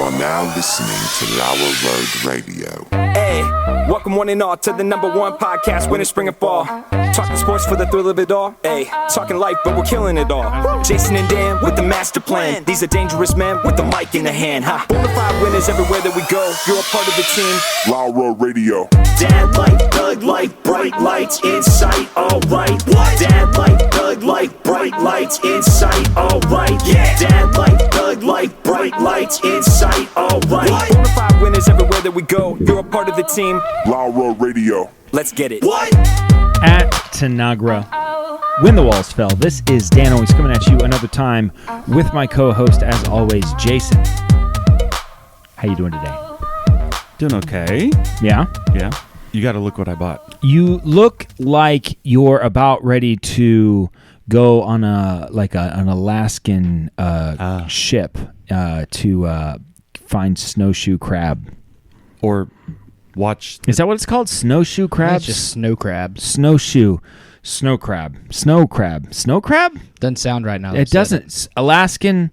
are now listening to LauerRoadRadio. Hey, welcome one and all to the #1 podcast, winter, spring, and fall. Talking sports for the thrill of it all. Hey, talking life, but we're killing it all. Jason and Dan with the master plan. These are dangerous men with the mic in the hand. Bonafide winners everywhere that we go. You're a part of the team. LauerRoadRadio. Dad light, thug light, bright lights in sight. All right. What? Dad light, thug light, bright lights in sight. All right. Yeah. Dad light, thug light, bright lights in sight. All right. Bonafide winners everywhere that we go. You're a part of the team. LauerRoadRadio. Let's get it. What? At Tanagra, when the walls fell. This is Dan always coming at you another time with my co-host, as always, Jason. How you doing today? Doing okay. Yeah? Yeah. You got to look what I bought. You look like you're about ready to go on an Alaskan ship to find snowshoe crab. Or watch... Is that what it's called? Snowshoe crabs? It's just snow crabs. Snowshoe. Snow crab. Snow crab. Snow crab? Doesn't sound right now. It doesn't. Alaskan...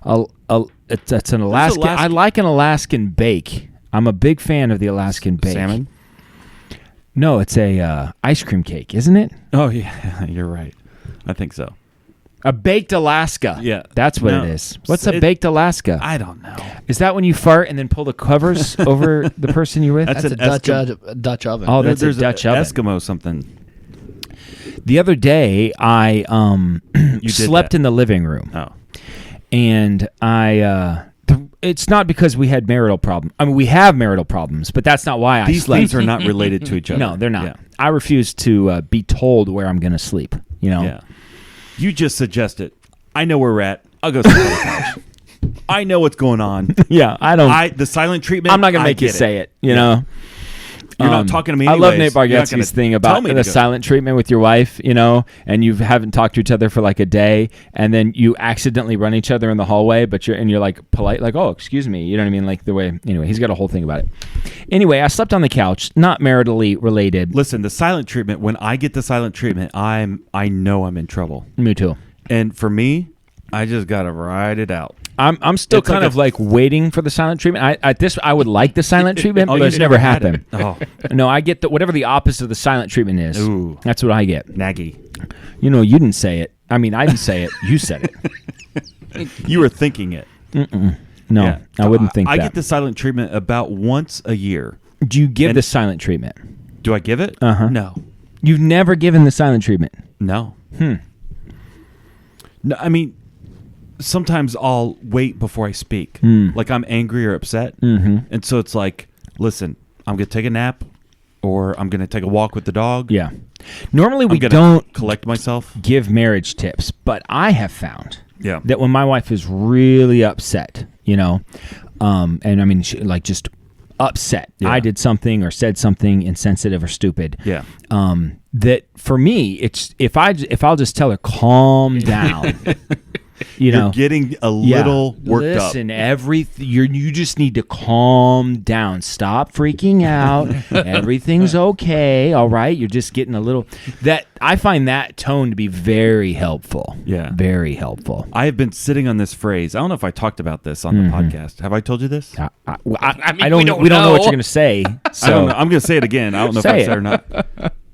It's an Alaskan... I like an Alaskan bake. I'm a big fan of the Alaskan bake. Salmon? No, it's a ice cream cake, isn't it? Oh, yeah. You're right. I think so. A baked Alaska. Yeah. That's what it is. What's a baked Alaska? I don't know. Is that when you fart and then pull the covers over the person you're with? That's a Dutch oven. Oh, that's There's a Dutch oven. Eskimo something. The other day, I slept in the living room. Oh. And it's not because we had marital problems. I mean, we have marital problems, but that's not why I These slept. things are not related to each other. No, they're not. Yeah. I refuse to be told where I'm going to sleep, you know? Yeah. You just suggested, I know where we're at. I'll go sleep on the couch. I know what's going on. Yeah, I don't. The silent treatment, I'm not going to make you say it, you know? You're not talking to me I love anyways. Nate Bargatze's thing about the silent treatment with your wife, you know, and you haven't talked to each other for like a day, and then you accidentally run each other in the hallway, but you're like polite, like, oh, excuse me, you know what I mean, like the way. Anyway, he's got a whole thing about it. Anyway, I slept on the couch, not maritally related. Listen, the silent treatment. When I get the silent treatment, I know I'm in trouble. Me too. And for me, I just gotta ride it out. I'm still It's kind like of like waiting for the silent treatment. I would like the silent treatment, but it's never happened. Oh. No, I get whatever the opposite of the silent treatment is. Ooh. That's what I get. Naggy. You know, you didn't say it. I mean, I didn't say it. You said it. You were thinking it. Mm-mm. No, yeah. I wouldn't think that. I get the silent treatment about once a year. Do you give the silent treatment? Do I give it? Uh-huh. No. You've never given the silent treatment? No. No, I mean, sometimes I'll wait before I speak. Like I'm angry or upset. Mm-hmm. And so it's like, listen, I'm going to take a nap or I'm going to take a walk with the dog. Yeah. Normally we don't collect myself. Give marriage tips, but I have found that when my wife is really upset, you know, and I mean, she, like just upset. Yeah. I did something or said something insensitive or stupid. Yeah. That for me, it's if I'll just tell her calm down. You're getting a little worked up. Listen, you just need to calm down. Stop freaking out. Everything's okay. All right. You're just getting a little. That I find that tone to be very helpful. Yeah, very helpful. I have been sitting on this phrase. I don't know if I talked about this on the podcast. Have I told you this? We don't know what you're going to say. So I'm going to say it again. I don't know if I said it or not.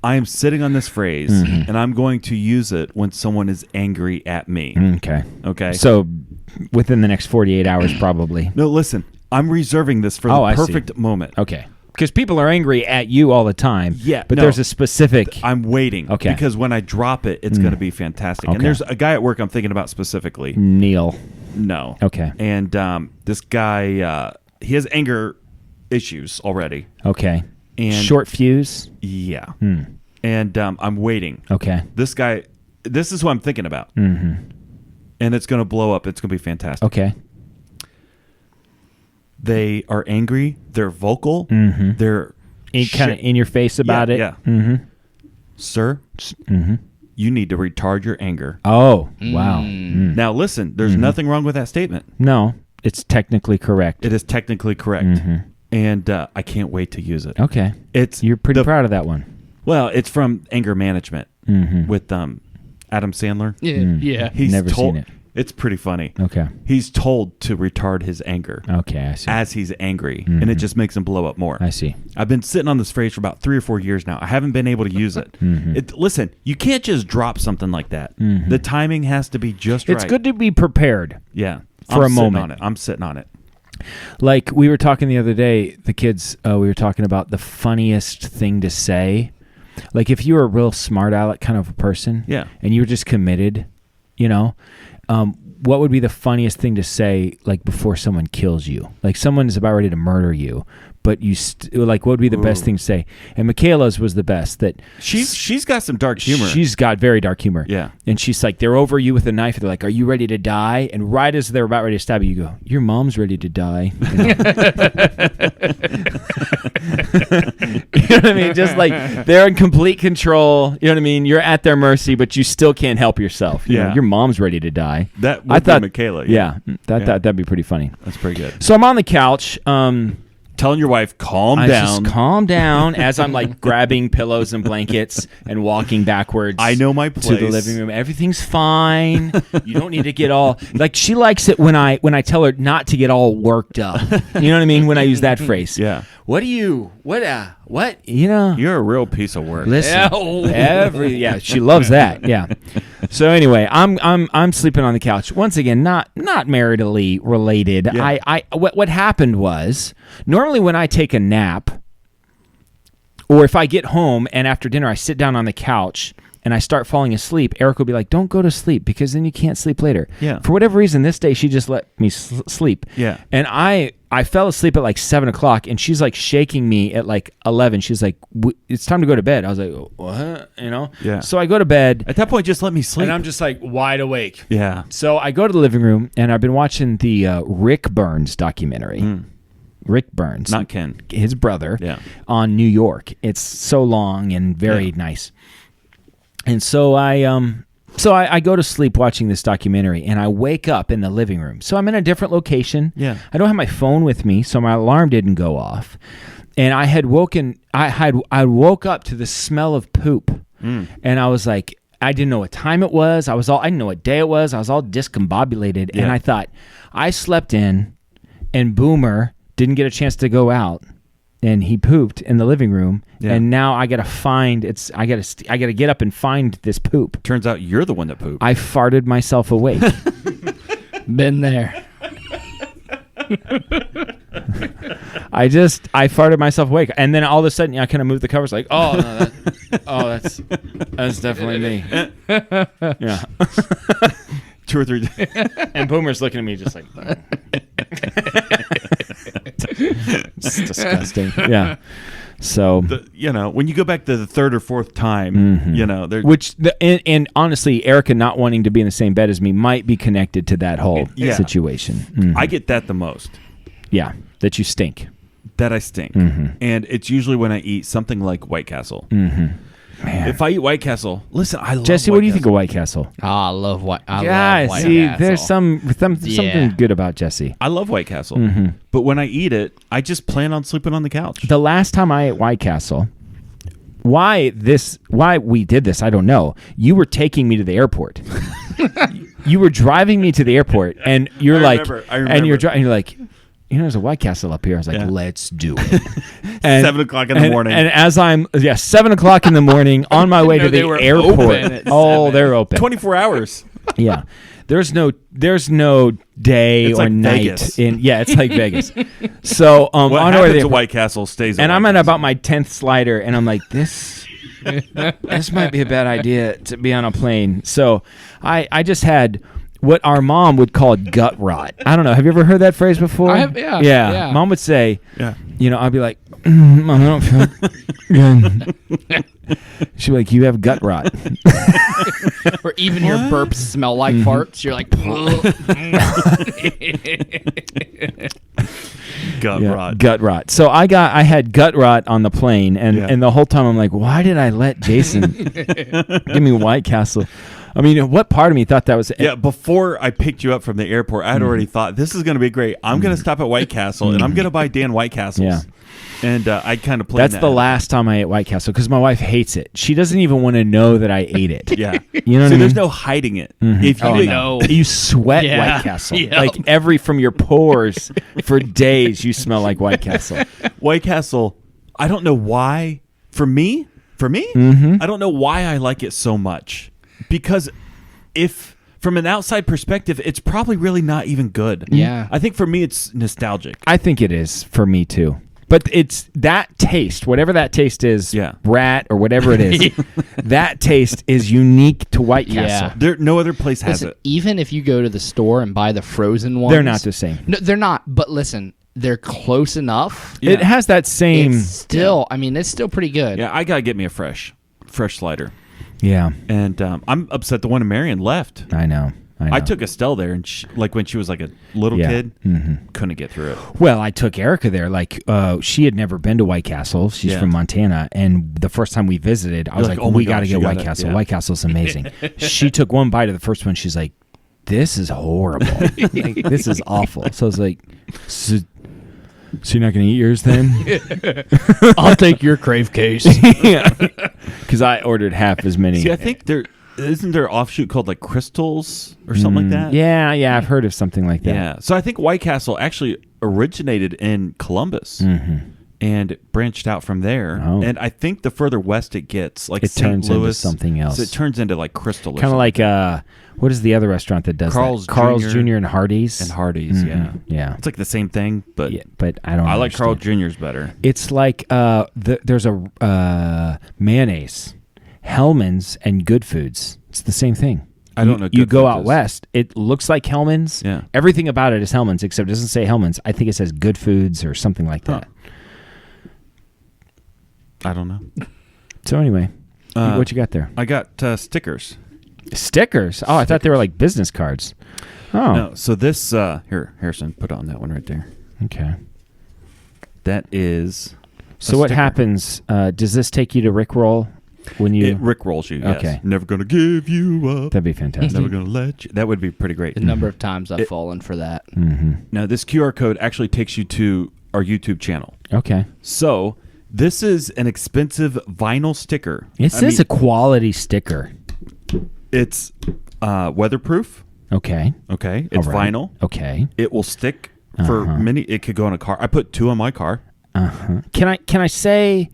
I am sitting on this phrase, and I'm going to use it when someone is angry at me. Okay. So within the next 48 hours, probably. No, listen. I'm reserving this for the perfect moment. Okay. Because people are angry at you all the time. Yeah. But there's a specific... I'm waiting. Okay. Because when I drop it, it's going to be fantastic. Okay. And there's a guy at work I'm thinking about specifically. Neil. No. Okay. And this guy, he has anger issues already. Okay. And short fuse? Yeah. And I'm waiting. Okay. This guy, this is who I'm thinking about. Mm-hmm. And it's going to blow up. It's going to be fantastic. Okay. They are angry. They're vocal. Mm-hmm. They're kind of in your face about it. Yeah. Mm-hmm. Sir, you need to retard your anger. Oh, wow. Mm. Now, listen, there's nothing wrong with that statement. No, it's technically correct. It is technically correct. Mm-hmm. And I can't wait to use it. Okay. You're pretty proud of that one. Well, it's from Anger Management with Adam Sandler. Yeah. He's never seen it. It's pretty funny. Okay. He's told to retard his anger. Okay, I see. As he's angry, and it just makes him blow up more. I see. I've been sitting on this phrase for about 3 or 4 years now. I haven't been able to use it. Listen, you can't just drop something like that. The timing has to be just right. It's good to be prepared. Yeah. For a sitting moment. on it. I'm sitting on it. Like we were talking the other day, the kids, we were talking about the funniest thing to say. Like if you were a real smart aleck kind of a person, Yeah. and you were just committed, what would be the funniest thing to say, like before someone kills you? Like someone is about ready to murder you, but you what would be the best thing to say? And Michaela's was the best. That She's got some dark humor. She's got very dark humor. Yeah. And she's like, they're over you with a knife. They're like, are you ready to die? And right as they're about ready to stab you, you go, your mom's ready to die. You know what I mean? Just like they're in complete control. You know what I mean? You're at their mercy, but you still can't help yourself. You know, your mom's ready to die. That would be Michaela. That'd be pretty funny. That's pretty good. So I'm on the couch. Telling your wife, calm down. Just calm down as I'm like grabbing pillows and blankets and walking backwards. I know my place. To the living room. Everything's fine. You don't need to get all like she likes it when I tell her not to get all worked up. You know what I mean? When I use that phrase. Yeah. What? You know? You're a real piece of work. Listen. She loves that. Yeah. So anyway, I'm sleeping on the couch. Once again, not maritally related. Yeah. What happened was normally when I take a nap or if I get home and after dinner I sit down on the couch and I start falling asleep, Eric will be like, don't go to sleep because then you can't sleep later. Yeah. For whatever reason, this day she just let me sleep. Yeah. And I fell asleep at like 7 o'clock and she's like shaking me at like 11. She's like, it's time to go to bed. I was like, what? Yeah. So I go to bed. At that point, just let me sleep. And I'm just like wide awake. Yeah. So I go to the living room and I've been watching the Rick Burns documentary. Rick Burns. Not Ken. His brother. Yeah. On New York. It's so long and very nice. And so I go to sleep watching this documentary and I wake up in the living room. So I'm in a different location. Yeah. I don't have my phone with me, so my alarm didn't go off. And I woke up to the smell of poop. And I was like, I didn't know what time it was. I didn't know what day it was. I was all discombobulated. Yeah. And I thought, I slept in and Boomer didn't get a chance to go out. And he pooped in the living room, and now I gotta I gotta get up and find this poop. Turns out you're the one that pooped. I farted myself awake. Been there. I farted myself awake, and then all of a sudden I kind of moved the covers, like, that's definitely me. Yeah. 2 or 3 days. And Boomer's looking at me just like, it's disgusting. Yeah. So, when you go back to the third or fourth time, and honestly, Erica not wanting to be in the same bed as me might be connected to that whole situation. Mm-hmm. I get that the most. Yeah. That you stink. That I stink. Mm-hmm. And it's usually when I eat something like White Castle. Mm-hmm. Man. If I eat White Castle, listen, I love Jesse, White what do you Castle. think of White Castle? Oh, I love White Castle. There's something good about Jesse. I love White Castle. But when I eat it, I just plan on sleeping on the couch. The last time I ate White Castle, why we did this, I don't know. You were taking me to the airport. You were driving me to the airport, and you're I remember. and you're like, there's a White Castle up here. I was like, let's do it. And 7 o'clock in the morning. And as 7 o'clock in the morning on my way to the airport. Oh, they're open. 24 hours. Yeah. There's no day it's or like night Vegas. it's like Vegas. So what on happens at White Castle stays at and White I'm at Castle. about my 10th slider and I'm like, this might be a bad idea to be on a plane. So I just had what our mom would call gut rot. I don't know. Have you ever heard that phrase before? I have, yeah. Yeah. Mom would say, I'd be like, Mom, I don't feel good. She'd be like, you have gut rot. Or even your burps smell like farts. You're like, gut rot. So I had gut rot on the plane, and the whole time I'm like, why did I let Jason give me White Castle? I mean, what part of me thought that was? Yeah, before I picked you up from the airport, I had already thought this is going to be great. I'm going to stop at White Castle and I'm going to buy Dan White Castles. Yeah. And I kind of played That's the last time I ate White Castle because my wife hates it. She doesn't even want to know that I ate it. Yeah. You know what I mean? There's no hiding it. If you no. You sweat Yeah. White Castle. Yep. Like from your pores for days you smell like White Castle. White Castle, I don't know why. For me, I don't know why I like it so much. Because if from an outside perspective, it's probably really not even good. Yeah. I think for me, it's nostalgic. I think it is for me too. But it's that taste, whatever that taste is, Yeah. rat or whatever it is, that taste is unique to White Castle. Yeah. No other place has Listen, it. even if you go to the store and buy the frozen ones, They're not the same. No, they're not. But listen, they're close enough. Yeah. It has that same. It's still, I mean, it's still pretty good. Yeah, I got to get me a fresh slider. Yeah, And I'm upset the one in Marion left. I know. I took Estelle there, and when she was like a little Yeah. kid, couldn't get through it. Well, I took Erica there. Like, she had never been to White Castle. She's Yeah. from Montana, and the first time we visited, I was like, like, "Oh my "We got to gosh, get you White gotta-" Castle. yeah. White Castle's amazing." She took one bite of the first one. She's like, "This is horrible. Like, this is awful." So I was like, "So you're not going to eat yours then?" I'll take your crave case. Because I ordered half as many. See, I think isn't there an offshoot called like Crystals or something like that? Yeah, I've heard of something like that. Yeah. So I think White Castle actually originated in Columbus and branched out from there. Oh. And I think the further west it gets, like It St. turns into Louis, something else. So it turns into like Crystal. Kind of like what is the other restaurant that does Carl's that? Carl's Jr. Jr. and Hardee's. and Hardee's. Yeah. Yeah. It's like the same thing, but Yeah, but I don't. I like Carl understand. Jr.'s better. It's like there's a mayonnaise, Hellman's and Good Foods. It's the same thing. I don't know. You Good go Foods out is. west, it looks like Hellman's. Yeah. Everything about it is Hellman's, except it doesn't say Hellman's. I think it says Good Foods or something like that. I don't know. So anyway, what you got there? I got stickers. Stickers. Oh, I thought they were like business cards. Oh, No, so this here, Harrison, put on that one right there. okay. That is. So a what sticker. happens? Does this take you to Rickroll when you? It rickrolls you. Yes. Okay. Never gonna give you up. That'd be fantastic. Never gonna let you. That would be pretty great. The number of times I've fallen for that. Now, this QR code actually takes you to our YouTube channel. Okay. So this is an expensive vinyl sticker. It says a quality sticker. It's weatherproof. Okay. Okay. It's All right. vinyl. Okay. It will stick for many. It could go in a car. I put 2 on my car. Can I say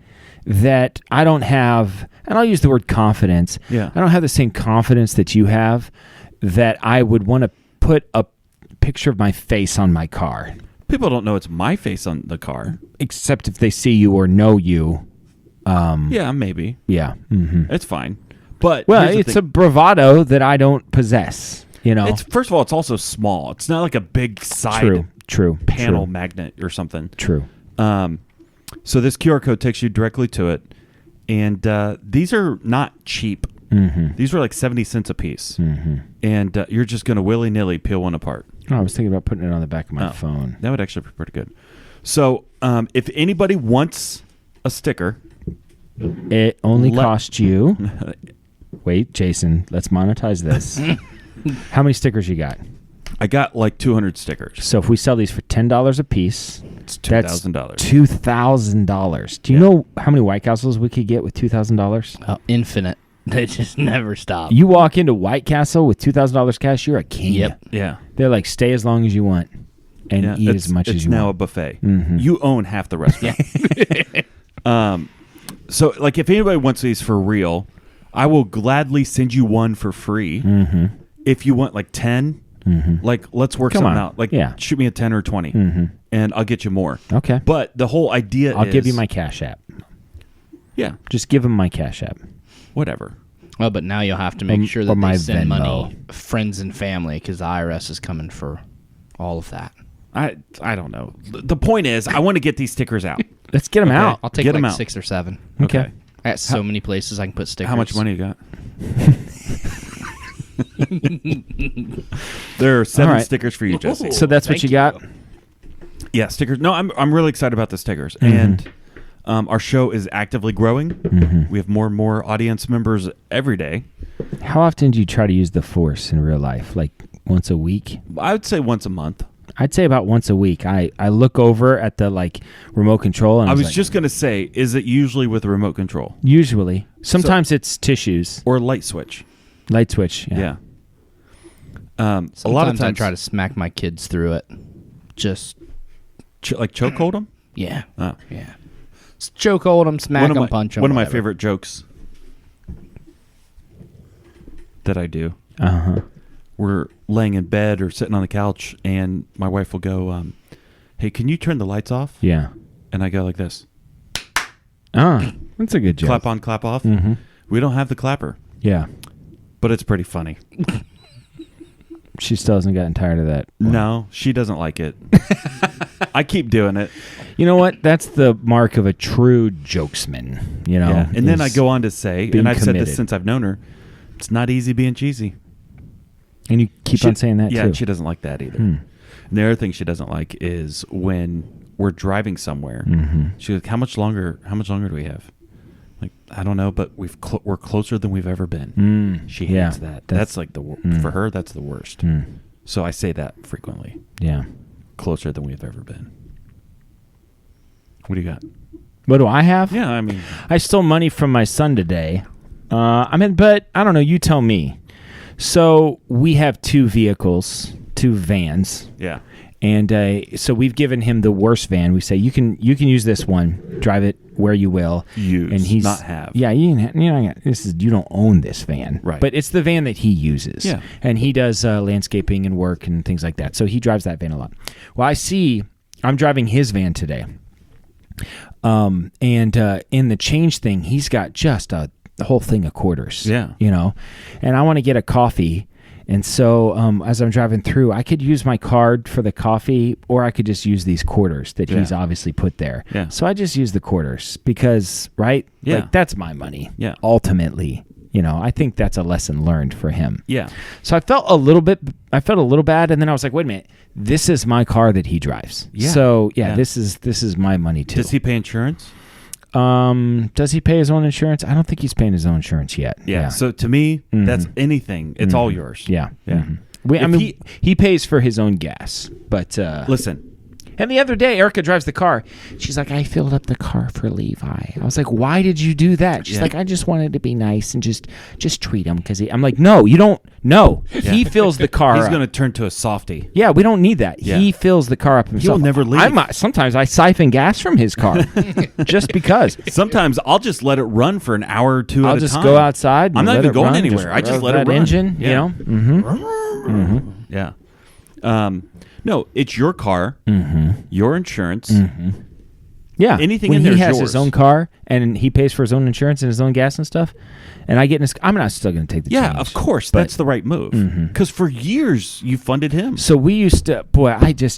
that I don't have, and I'll use the word confidence. Yeah. I don't have the same confidence that you have that I would want to put a picture of my face on my car, People don't know it's my face on the car. except if they see you or know you. Yeah, maybe. Yeah. Mm-hmm. It's fine. But Well, here's the it's thing. a bravado that I don't possess. You know. It's first of all, it's also small. It's not like a big side True. panel magnet or something. True. So this QR code takes you directly to it, and these are not cheap. Mm-hmm. These were like 70 cents a piece, and you're just going to willy nilly peel one apart. Oh, I was thinking about putting it on the back of my phone. That would actually be pretty good. So if anybody wants a sticker, It only cost you. Wait, Jason, let's monetize this. How many stickers you got? I got like 200 stickers. So if we sell these for $10 a piece, It's that's $2,000. $2,000. Do you know how many White Castles we could get with $2,000? Oh, infinite. They just never stop. You walk into White Castle with $2,000 cash, you're a king. Yep. Yeah. They're like, stay as long as you want and eat as much as you It's now want. a buffet. Mhm. You own half the restaurant. So, like, if anybody wants these for real, I will gladly send you one for free. Mm-hmm. If you want like 10, like let's work Come something on. out. Like, Yeah. shoot me a 10 or 20, and I'll get you more. Okay. But the whole idea I'll is, give you my Cash App. yeah, Just give them my Cash App. whatever. Oh, but now you'll have to make sure or that my they send Venmo. money, friends and family, because the IRS is coming for all of that. I don't know. The point is, I want to get these stickers out. Let's get them out. I'll take Get 'em like out. 6 or 7. Okay. I got so many places I can put stickers. How much money you got? There are 7 All right. stickers for you, Jesse. So that's what Thank you got? Yeah, stickers. No, I'm really excited about the stickers, and Our show is actively growing. Mm-hmm. We have more and more audience members every day. How often do you try to use the Force in real life? Like once a week? I would say once a month. I'd say about once a week. I look over at the remote control, and I was like, just going to say, is it usually with a remote control? Usually. Sometimes it's tissues. Or a light switch? Light switch, yeah. Sometimes a lot of times I try to smack my kids through it. Just like chokehold them? yeah, Oh. yeah. Chokehold them, smack them, punch them. One of my favorite jokes that I do. Uh-huh. We're laying in bed or sitting on the couch, and my wife will go, hey, can you turn the lights off? Yeah. And I go like this. That's a good joke. Clap on, clap off. Mm-hmm. We don't have the clapper, Yeah. but it's pretty funny. She still hasn't gotten tired of that. No, she doesn't like it. I keep doing it. You know what? That's the mark of a true jokesman, you know? Yeah. And then I is go on to say, being and I've said committed. this since I've known her, it's not easy being cheesy. And you keep on saying that, yeah, too. she doesn't like that either. Hmm. And the other thing she doesn't like is when we're driving somewhere. Mm-hmm. She's like, how much longer do we have? Like, I don't know, but we're closer than we've ever been. She hates that. That's like for her, that's the worst. So I say that frequently. Yeah. Closer than we've ever been. What do you got? What do I have? Yeah, I mean, I stole money from my son today. But I don't know. You tell me. So we have two vehicles, two vans. yeah. And so we've given him the worst van. We say you can use this one, drive it where you will. Use, and he's not have. Yeah, you don't own this van, Right? But it's the van that he uses. Yeah. And he does landscaping and work and things like that. So he drives that van a lot. Well, I'm driving his van today. And in the change thing, he's got just the whole thing of quarters. Yeah. You know, and I want to get a coffee. And so as I'm driving through, I could use my card for the coffee, or I could just use these quarters that he's obviously put there. Yeah. So I just use the quarters because, right? Yeah. Like, that's my money. Yeah. Ultimately, you know, I think that's a lesson learned for him. Yeah. So I felt a little bad, and then I was like, wait a minute, this is my car that he drives. Yeah. So Yeah. this is my money too. Does he pay insurance? Does he pay his own insurance? I don't think he's paying his own insurance yet. Yeah. So to me, that's anything. It's all yours. Yeah. Yeah. He pays for his own gas, but Listen, and the other day, Erica drives the car. She's like, I filled up the car for Levi. I was like, why did you do that? She's like, I just wanted to be nice and just treat him because I'm like, no, you don't. No, he fills the car. he's up. going to turn to a softie. Yeah, we don't need that. Yeah. He fills the car up himself. He'll never leave. Sometimes I siphon gas from his car just because. Sometimes I'll just let it run for an hour or two I'll at a just time. go outside. And I'm not let even it going run, anywhere. I just rev let it that run. engine. Yeah. You know. Yeah. No, it's your car, your insurance. Yeah. Anything when in there he is has yours. his own car and he pays for his own insurance and his own gas and stuff, and I get in his, I'm not still going to take the Yeah, change, of course. but- That's the right move. Because for years, you funded him. So we used to,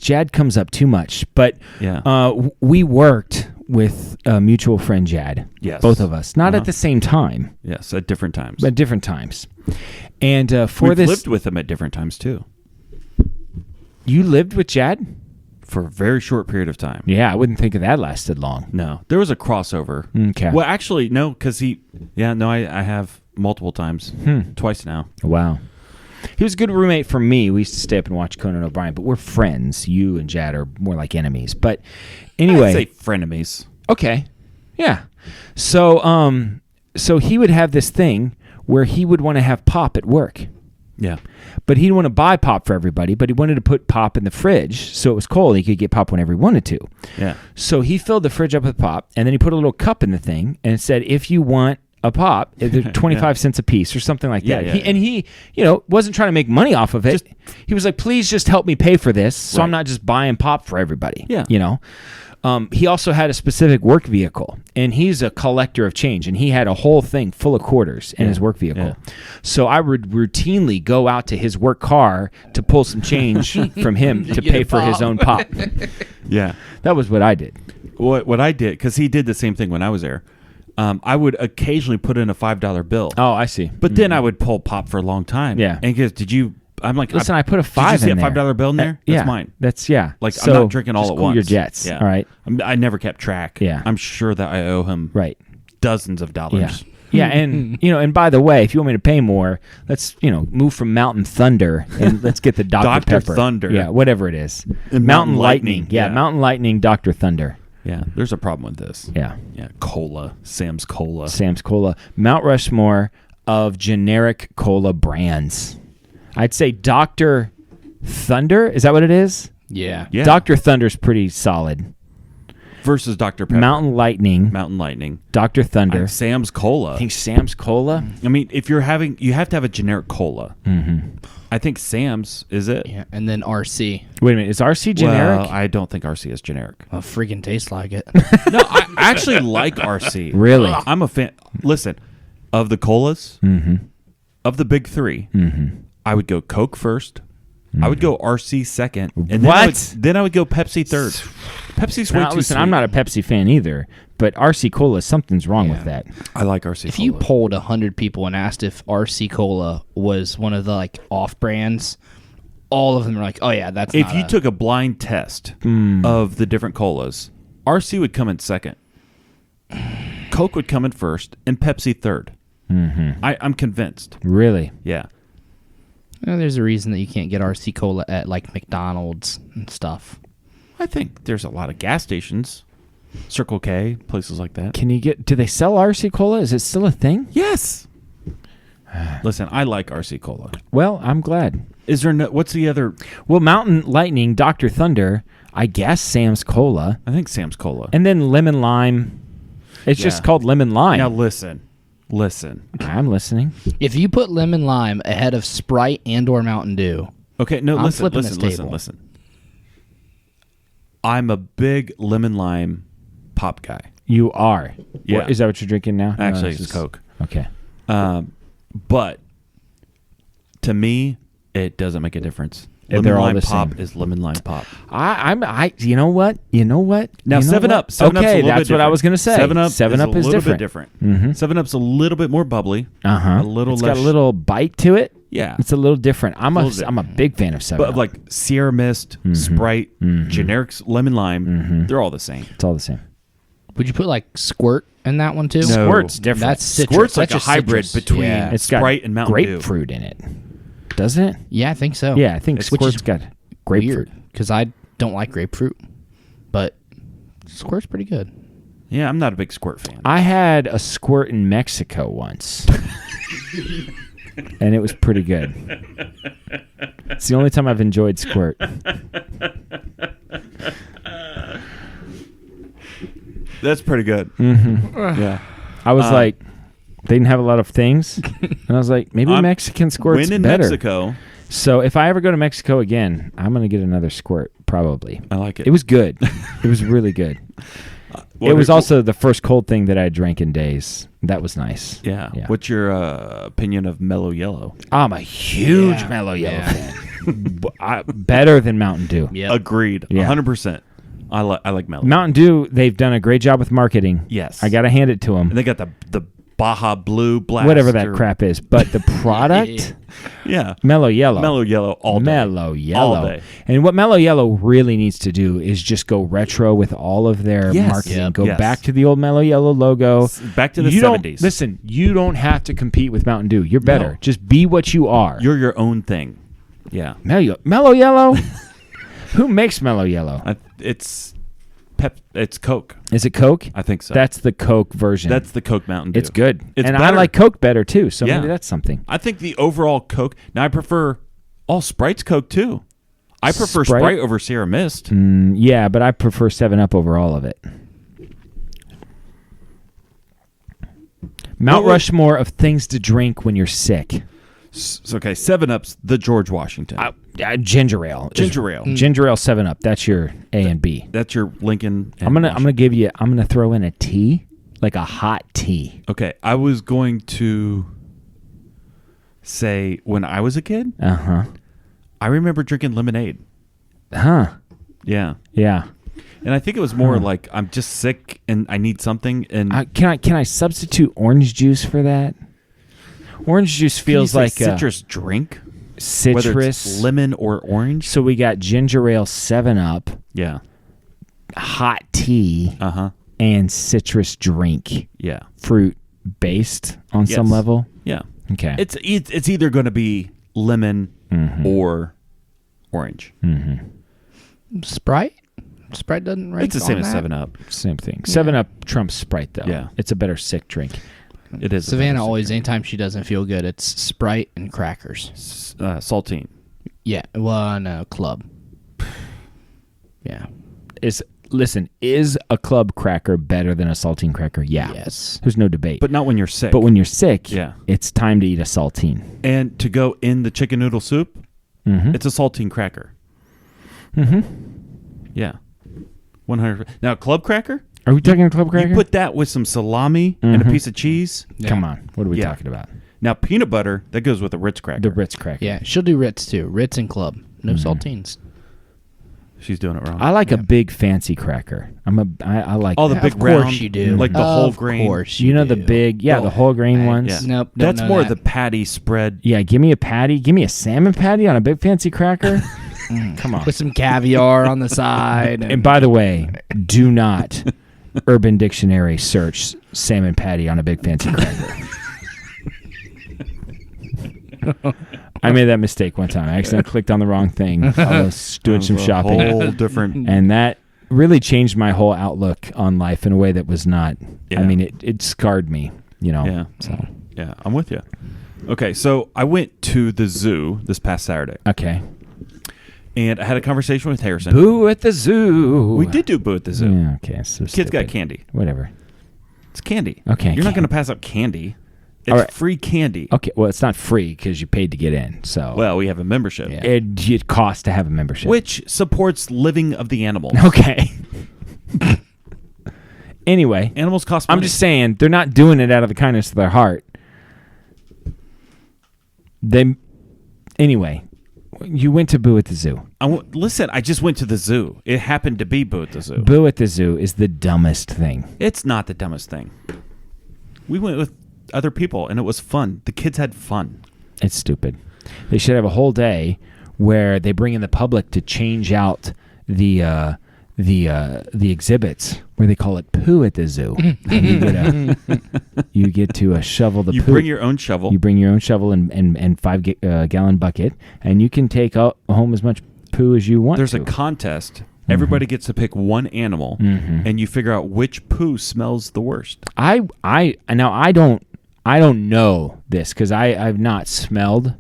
Jad comes up too much, but Yeah. we worked with a mutual friend, Jad. Yes. Both of us, not at the same time, Yes, at different times. but different times. And for We've this, lived with him at different times, too. you lived with Jad? For a very short period of time. Yeah, I wouldn't think that lasted long. No, there was a crossover. Okay. Well, actually, no, because I have multiple times. Twice now. Wow. He was a good roommate for me. We used to stay up and watch Conan O'Brien, but we're friends. You and Jad are more like enemies. But anyway. I'd say frenemies. Okay. Yeah. So he would have this thing where he would want to have pop at work. Yeah. But he didn't want to buy pop for everybody, but he wanted to put pop in the fridge so it was cold. He could get pop whenever he wanted to. Yeah. So he filled the fridge up with pop, and then he put a little cup in the thing and said, if you want a pop, they're 25 cents a piece or something like that. Yeah. And he, wasn't trying to make money off of it. He was like, please just help me pay for this so I'm not just buying pop for everybody. Yeah. He also had a specific work vehicle, and he's a collector of change, and he had a whole thing full of quarters in his work vehicle. Yeah. So I would routinely go out to his work car to pull some change from him to pay for his own pop. Yeah. That was what I did. What I did, because he did the same thing when I was there, I would occasionally put in a $5 bill. Oh, I see. But then I would pull pop for a long time. Yeah. And he goes, did you Listen, I put a $5 Did you see in a there. $5 bill in there? Yeah, That's mine. That's Like, So, I'm not drinking all just at cool once. your jets. Yeah. All right. I never kept track. Yeah. I'm sure that I owe him Right. dozens of Yeah. dollars. Yeah, and and by the way, if you want me to pay more, let's move from Mountain Thunder and let's get the Dr. Pepper. Thunder. Yeah, whatever it is. And Mountain Lightning. Yeah, Yeah. Mountain Lightning, Dr. Thunder. Yeah, there's a problem with this. Yeah. Yeah, cola, Sam's Cola. Sam's Cola. Mount Rushmore of generic cola brands. I'd say Dr. Thunder. Is that what it is? Yeah. Yeah. Dr. Thunder's pretty solid. Versus Dr. Pepper. Mountain Lightning, Dr. Thunder. Sam's Cola. I think Sam's Cola. I mean, if you have to have a generic cola. Mm-hmm. I think Sam's is it. Yeah. And then RC. Wait a minute. Is RC generic? Well, I don't think RC is generic. Well, freaking tastes like it. No, I actually like RC. Really? I'm a fan. Listen, of the colas, of the big three, I would go Coke first. I would go RC second. And then I would go Pepsi third. Pepsi's way too sweet. I'm not a Pepsi fan either, but RC Cola, something's wrong with that. I like RC If Cola. you polled 100 people and asked if RC Cola was one of the like off brands, all of them are like, "Oh yeah, that's." If you took a blind test of the different colas, RC would come in second, Coke would come in first, and Pepsi third. Mm-hmm. I'm convinced. Really? Yeah. there's a reason that you can't get RC Cola at like McDonald's and stuff. I think there's a lot of gas stations, Circle K, places like that. Do they sell RC Cola? Is it still a thing? Yes. Listen, I like RC Cola. Well, I'm glad. Is there what's the other? Well, Mountain Lightning, Dr. Thunder, I guess Sam's Cola, I think Sam's Cola. and then Lemon Lime. It's just called Lemon Lime. Now listen. I'm listening. If you put lemon lime ahead of Sprite and or Mountain Dew, Okay, no, I'm listen. flipping this table. I'm a big lemon lime pop guy. You are. Yeah. Is that what you're drinking now? Actually, this it's is- Coke. Okay. But to me, it doesn't make a difference. Yeah, Lemon they're all lime the pop same. is lemon lime pop. You know what? Now, 7-Up. 7-Up's a Okay, little that's bit what I different. was going to say. 7-Up, 7-Up is a little different. bit different. Mhm. 7-Up's a little bit more bubbly. Uh-huh. A little It's less. got a little bite to it. Yeah. It's a little different. I'm little a big fan of 7-Up. But like Sierra Mist, Sprite, generic lemon lime, they're all the same. It's all the same. would you put like Squirt in that one too? No. Squirt's different. That's citrus. Squirt's like That's a just hybrid citrus. between Yeah. It's got Sprite and Mountain Dew. grapefruit in it. Doesn't it? Yeah, I think so. Yeah, I think Which Squirt's is got grapefruit. because I don't like grapefruit, but Squirt's pretty good. Yeah, I'm not a big Squirt fan. I had a Squirt in Mexico once. And it was pretty good. It's the only time I've enjoyed Squirt. That's pretty good. Mm-hmm. Yeah. I was like, they didn't have a lot of things. And I was like, maybe Mexican Squirt's When in better. Mexico, So if I ever go to Mexico again, I'm going to get another Squirt, probably. I like it. It was good. It was really good. It was also the first cold thing that I drank in days. That was nice. Yeah. What's your opinion of Mellow Yellow? I'm a huge Mellow Yellow fan. Better than Mountain Dew. Yeah. Agreed. Yeah. 100%. I like Mellow. Mountain Dew, they've done a great job with marketing. Yes. I got to hand it to them. And they got the Baja Blue Blast. Whatever that crap is. But the product, Yeah. Mellow Yellow. Mellow Yellow all day. Mellow Yellow. All day. And what Mellow Yellow really needs to do is just go retro with all of their Yes. marketing. Yep. Go Yes. back to the old Mellow Yellow logo. Back to the You 70s. Listen, you don't have to compete with Mountain Dew. You're better. No. Just be what you are. You're your own thing. Yeah. Mellow Yellow? Who makes Mellow Yellow? It's Coke. Is it Coke? I think so. That's the Coke version. That's the Coke Mountain Dew. It's good. It's and I better. like Coke better, too. So Yeah. maybe that's something. I think the overall Coke. Now I prefer all Sprite's Coke too. I prefer Sprite? Sprite over Sierra Mist. Yeah, but I prefer 7-Up over all of it. Mount Rushmore of things to drink when you're sick. Okay, 7-Up's the George Washington. Ginger ale. Ginger ale. Ginger ale 7-Up. That's your A and B. That's your Lincoln. I'm gonna throw in a tea, like a hot tea. Okay, I was going to say when I was a kid, Uh-huh. I remember drinking lemonade. Huh. Yeah. Yeah. And I think it was more like I'm just sick and I need something. And Can I substitute orange juice for that? Orange juice feels like citrus drink. citrus, whether it's lemon or orange. So we got ginger ale, 7-Up, Yeah. hot tea, and citrus drink. Yeah. Fruit based on some level. Yeah. Okay. It's either going to be lemon or orange. Sprite? Sprite doesn't rank It's the same on as that? 7-Up. Same thing. 7-Up trumps Sprite, though. Yeah. It's a better sick drink. It is. Savannah always, anytime she doesn't feel good, it's Sprite and crackers. Saltine. Yeah. Well, no, club. Yeah. Is a club cracker better than a saltine cracker? Yeah. Yes. There's no debate. But not when you're sick. But when you're sick, Yeah. it's time to eat a saltine. And to go in the chicken noodle soup, it's a saltine cracker. Yeah. 100%. Now, club cracker? Are we talking club cracker? You put that with some salami and a piece of cheese. Come on. What are we Yeah. talking about? Now, peanut butter, that goes with a Ritz cracker. The Ritz cracker. Yeah. She'll do Ritz too. Ritz and club. No saltines. She's doing it wrong. I like a big fancy cracker. I like All the that. big Of course round, you do. like the whole Of grain. course You know the do. big, the whole grain ones. Yeah. Nope. That's don't know more that. the patty spread. Yeah, give me a patty. Give me a salmon patty on a big fancy cracker. Come on. With some caviar on the side. And by the way, do not Urban Dictionary search salmon patty on a big fancy cracker. I made that mistake one time. I accidentally clicked on the wrong thing. I was doing some shopping. Whole different. And that really changed my whole outlook on life in a way that was not. Yeah. I mean, it scarred me, Yeah. So, Yeah, I'm with you. Okay, so I went to the zoo this past Saturday, okay. and I had a conversation with Harrison. Boo at the zoo. We did do boo at the zoo. Yeah, okay. So Kids got stupid. candy. Whatever. It's candy. Okay, You're not candy. going to pass up candy. It's All right. free candy. Okay, well, it's not free because you paid to get in. So Well, we have a membership, Yeah. it costs to have a membership. which supports living of the animals. Okay. Anyway, Animals cost money. I'm just saying they're not doing it out of the kindness of their heart. Anyway, you went to Boo at the Zoo. Listen, I just went to the zoo. It happened to be Boo at the zoo. Boo at the Zoo is the dumbest thing. It's not the dumbest thing. We went with other people, and it was fun. The kids had fun. It's stupid. They should have a whole day where they bring in the public to change out the exhibits, where they call it Poo at the Zoo. And you get to shovel the You poo. bring your own shovel. You bring your own shovel and 5-gallon bucket, and you can take home as much poo as you want. There's to. a contest. Everybody gets to pick one animal, and you figure out which poo smells the worst. I don't know this because I've not smelled,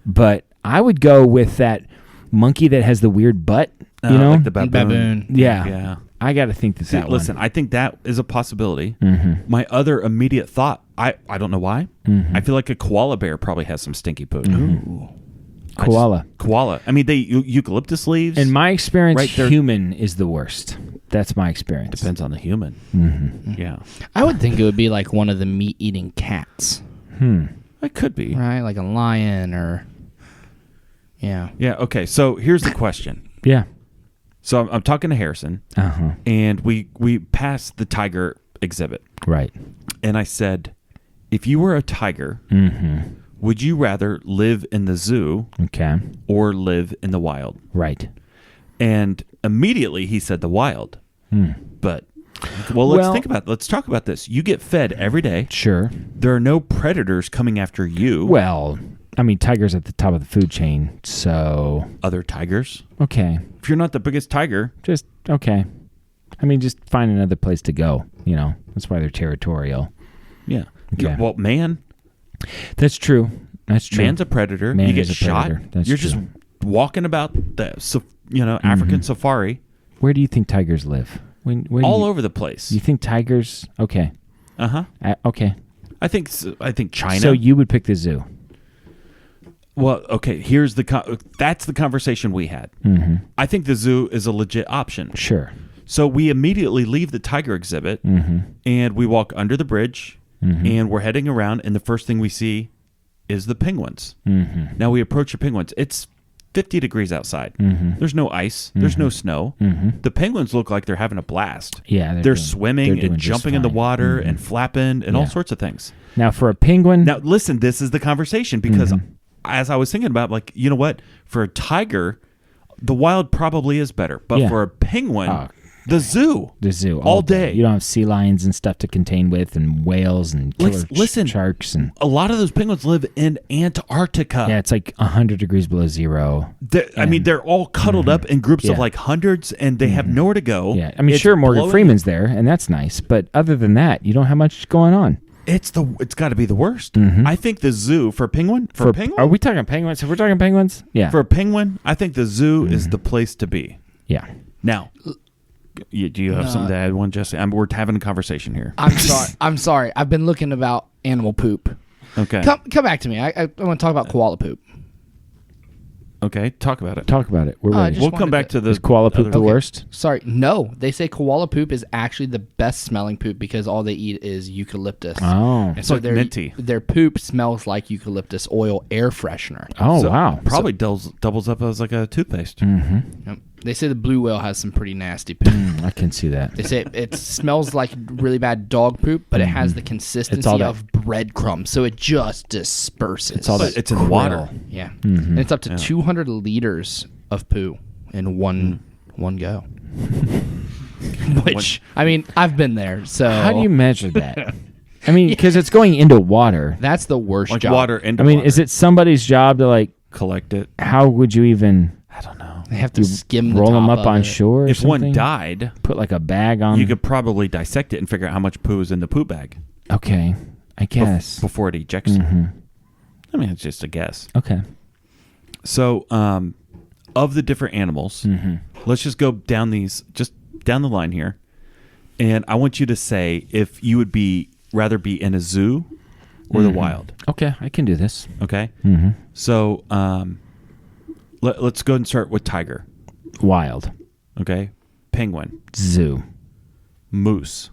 but I would go with that monkey that has the weird butt. You know, like the baboon. Yeah. Yeah. I got to think that See, that listen, one. I think that is a possibility. My other immediate thought, I don't know why. I feel like a koala bear probably has some stinky poo. Koala. Koala. I mean, they eucalyptus leaves. In my experience, Right there- human is the worst. That's my experience. Depends on the human. Yeah. I would think it would be like one of the meat-eating cats, It could be. right? Like a lion or... Yeah. Yeah, okay. So here's the question. Yeah. So I'm talking to Harrison, Uh-huh. and we passed the tiger exhibit. Right. And I said, if you were a tiger, would you rather live in the zoo Okay. or live in the wild? Right. And immediately he said the wild. But, let's think about it. Let's talk about this. You get fed every day. Sure. There are no predators coming after you. Well, I mean, tiger's at the top of the food chain, so Other tigers. okay. If you're not the biggest tiger, Just okay. I mean, just find another place to go. You know, that's why they're territorial. yeah. Okay. Well, man, That's true. That's true. man's a predator. Man you get is a shot. predator. That's You're true. just walking about the African safari Where do you think tigers live? Where do all you, over the place. You think tigers? Okay. Uh-huh. Okay. I think China. So you would pick the zoo. Well, okay, here's that's the conversation we had. I think the zoo is a legit option. Sure. So we immediately leave the tiger exhibit and we walk under the bridge and we're heading around, and the first thing we see is the penguins. Now we approach the penguins. It's 50 degrees outside. There's no ice. There's no snow. The penguins look like they're having a blast. Yeah, They're doing- swimming they're doing and just jumping in the fine. water and flapping and all Yeah. sorts of things. Now, for a penguin, Now, listen, this is the conversation because as I was thinking about, like, you know what? For a tiger, the wild probably is better. But for a penguin, the zoo. The zoo. All day. You don't have sea lions and stuff to contain with, and whales and killer sharks. And a lot of those penguins live in Antarctica. yeah, it's like 100 degrees below zero. I mean, they're all cuddled up in groups of like hundreds, and they have nowhere to go. Yeah, I mean, sure, Morgan Freeman's there, and that's nice. But other than that, you don't have much going on. It's got to be the worst. I think the zoo for penguin. Are we talking penguins? If we're talking penguins, yeah. For a penguin, I think the zoo is the place to be. Yeah. Now, do you have something to add, one, Jesse? We're having a conversation here. I'm sorry. I've been looking about animal poop. Okay. Come back to me. I want to talk about koala poop. Okay, talk about it. Talk about it. We're ready. We'll come back to the... Is koala poop the worst? Sorry. No. They say koala poop is actually the best smelling poop because all they eat is eucalyptus. Oh. And so like minty. Their poop smells like eucalyptus oil air freshener. Oh, wow. Probably doubles up as like a toothpaste. Yep. They say the blue whale has some pretty nasty poop. I can see that. They say it smells like really bad dog poop, but it has the consistency of breadcrumbs, so it just disperses. It's in the water. Yeah. And it's up to 200 liters of poo in one go. Which, I mean, I've been there, so... How do you measure that? I mean, because it's going into water. That's the worst like job. Water into I mean, water. Is it somebody's job to, like... collect it? How would you even... I don't know. They have to skim the roll them top up of on it. shore or If something? one died... Put like a bag on... You could probably dissect it and figure out how much poo is in the poo bag. Okay, I guess. Before it ejects it. I mean, it's just a guess. Okay. So, of the different animals, let's just go down down the line here. And I want you to say if you would rather be in a zoo or the wild. Okay, I can do this. Okay? So, let's go and start with tiger. Wild. Okay? Penguin. Zoo. Moose.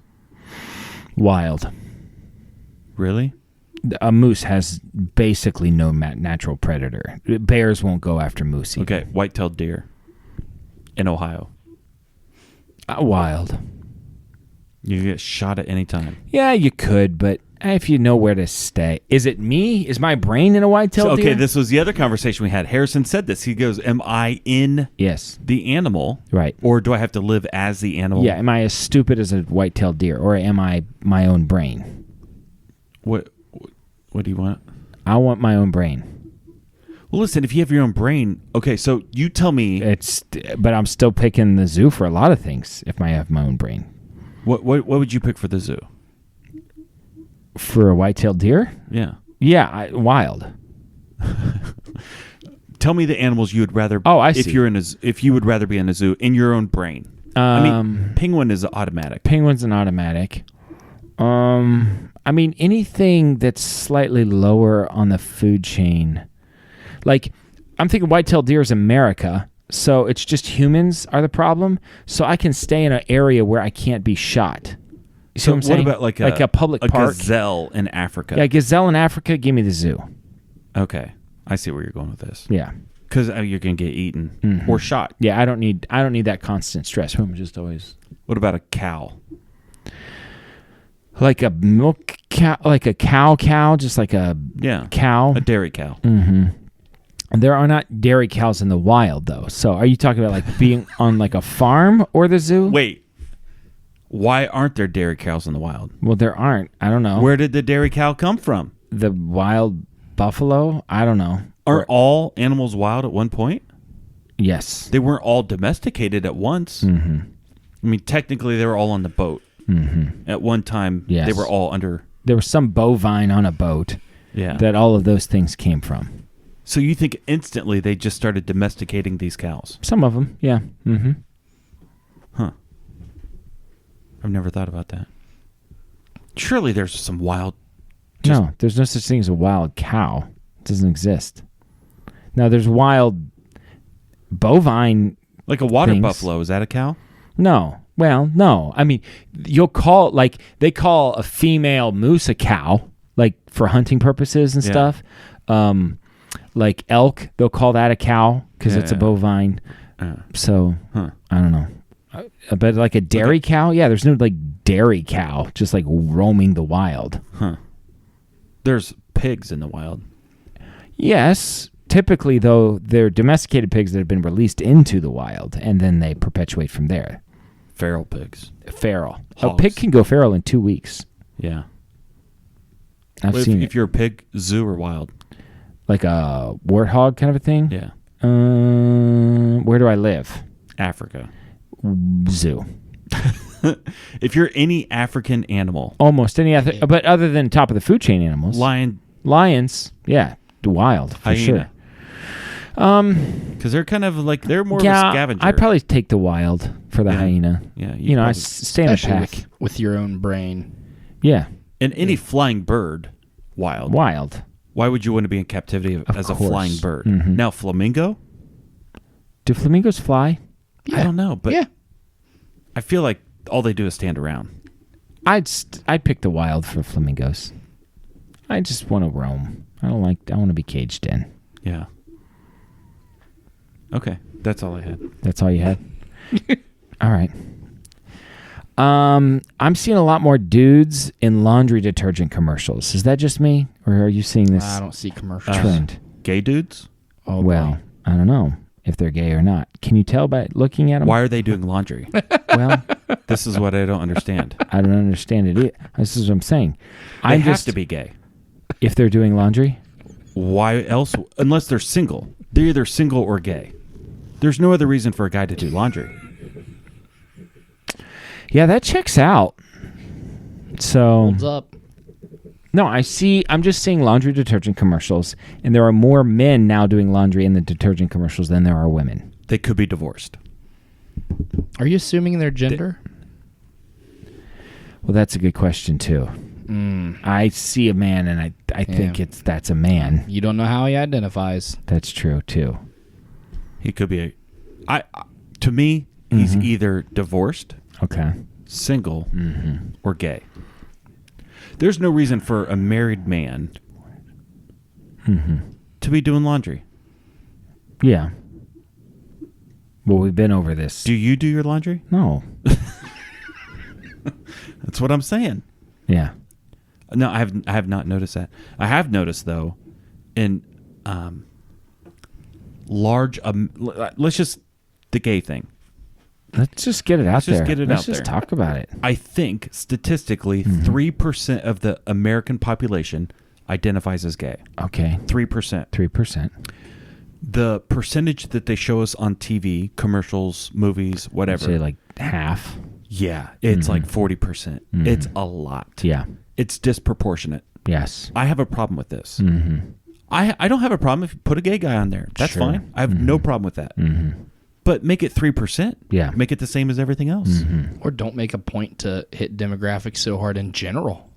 Wild. Really? A moose has basically no natural predator. Bears won't go after moose either. Okay, white-tailed deer in Ohio. Wild. You get shot at any time. Yeah, you could, but if you know where to stay. Is it me? Is my brain in a white-tailed deer? Okay, this was the other conversation we had. Harrison said this. He goes, am I in the animal? Right. Or do I have to live as the animal? Yeah, am I as stupid as a white-tailed deer, or am I my own brain? What do you want? I want my own brain. Well, listen, if you have your own brain, okay, so you tell me. But I'm still picking the zoo for a lot of things if I have my own brain. What would you pick for the zoo? For a white-tailed deer? Yeah. Yeah, wild. Tell me the animals you would rather. Oh, I see. If you would rather be in a zoo in your own brain. I mean, penguin is automatic. Penguin's an automatic. I mean, anything that's slightly lower on the food chain. Like, I'm thinking white-tailed deer is America, so it's just humans are the problem. So I can stay in an area where I can't be shot. You see what I'm saying? What about like a public park? Gazelle in Africa? Yeah, gazelle in Africa, give me the zoo. Okay. I see where you're going with this. Yeah. Because you're going to get eaten or shot. Yeah, I don't need that constant stress. I'm just always... What about a cow? Like a milk cow, like a cow, just like a cow. A dairy cow. Mm-hmm. There are not dairy cows in the wild, though. So are you talking about like being on like a farm or the zoo? Wait. Why aren't there dairy cows in the wild? Well, there aren't. I don't know. Where did the dairy cow come from? The wild buffalo? I don't know. Are all animals wild at one point? Yes. They weren't all domesticated at once. Mm-hmm. I mean, technically, they were all on the boat. Mm-hmm. At one time, yes. They were all under... There was some bovine on a boat that all of those things came from. So you think instantly they just started domesticating these cows? Some of them, yeah. Mm-hmm. Huh. I've never thought about that. Surely there's some wild... No, there's no such thing as a wild cow. It doesn't exist. Now, there's wild bovine... Like a water buffalo, is that a cow? No. Well, no. I mean, you'll call... Like, they call a female moose a cow, like, for hunting purposes and stuff. Like elk, they'll call that a cow because it's a bovine. So, I don't know. But like a dairy cow? Yeah, there's no like dairy cow just like roaming the wild. Huh. There's pigs in the wild. Yes. Typically, though, they're domesticated pigs that have been released into the wild, and then they perpetuate from there. Feral pigs. Feral. Hogs. A pig can go feral in 2 weeks. Yeah. I've seen it. If you're a pig, zoo or wild? Like a warthog kind of a thing? Yeah. Where do I live? Africa. Zoo. If you're any African animal. Almost any other, but other than top of the food chain animals. Lions, yeah. Wild, for hyena. sure. Because they're kind of like, they're more of a scavenger. I'd probably take the wild for the hyena. Yeah. You know, I stay in a pack. With your own brain. Yeah. And any flying bird, wild. Why would you want to be in captivity as a flying bird? Mm-hmm. Now, flamingo? Do flamingos fly? Yeah. I don't know, but yeah. I feel like all they do is stand around. I'd pick the wild for flamingos. I just want to roam. I want to be caged in. Yeah. Okay, that's all I had. That's all you had? All right. I'm seeing a lot more dudes in laundry detergent commercials. Is that just me, or are you seeing this? I don't see commercials. Trend. Gay dudes? Oh, well, I don't know if they're gay or not. Can you tell by looking at them? Why are they doing laundry? Well, this is what I don't understand. I don't understand it either. This is what I'm saying. They have to be gay. If they're doing laundry? Why else? Unless they're single. They're either single or gay. There's no other reason for a guy to do laundry. Yeah, that checks out. So Holds up. No, I'm just seeing laundry detergent commercials, and there are more men now doing laundry in the detergent commercials than there are women. They could be divorced. Are you assuming their gender? Well, that's a good question too. I see a man, and I think that's a man. You don't know how he identifies. That's true too. He could be to me, he's either divorced, single, or gay. There's no reason for a married man to be doing laundry. Yeah. Well, we've been over this. Do you do your laundry? No. That's what I'm saying. Yeah. No, I have not noticed that. I have noticed though, in large. Let's just the gay thing. Let's just get it out there. Let's just talk about it. I think statistically, 3% of the American population identifies as gay. Okay. 3%. 3%. The percentage that they show us on TV, commercials, movies, whatever. Say like half. Yeah, it's like 40%. It's a lot. Yeah. It's disproportionate. Yes. I have a problem with this. I don't have a problem if you put a gay guy on there. That's fine. I have no problem with that. But make it 3%. Yeah. Make it the same as everything else. Or don't make a point to hit demographics so hard in general.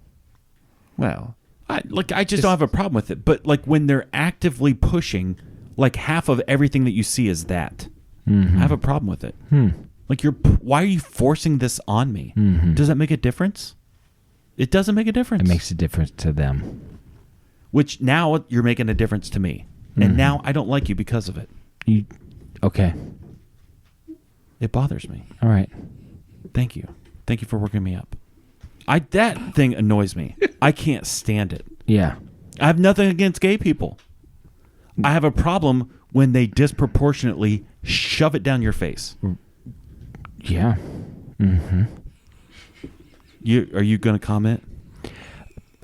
Well, I just don't have a problem with it. But like when they're actively pushing, like half of everything that you see is that, I have a problem with it. Like why are you forcing this on me? Does that make a difference? It doesn't make a difference. It makes a difference to them. Which now you're making a difference to me. And now I don't like you because of it. Okay. It bothers me. All right. Thank you. Thank you for working me up. That thing annoys me. I can't stand it. Yeah. I have nothing against gay people. I have a problem when they disproportionately shove it down your face. Yeah. Are you going to comment?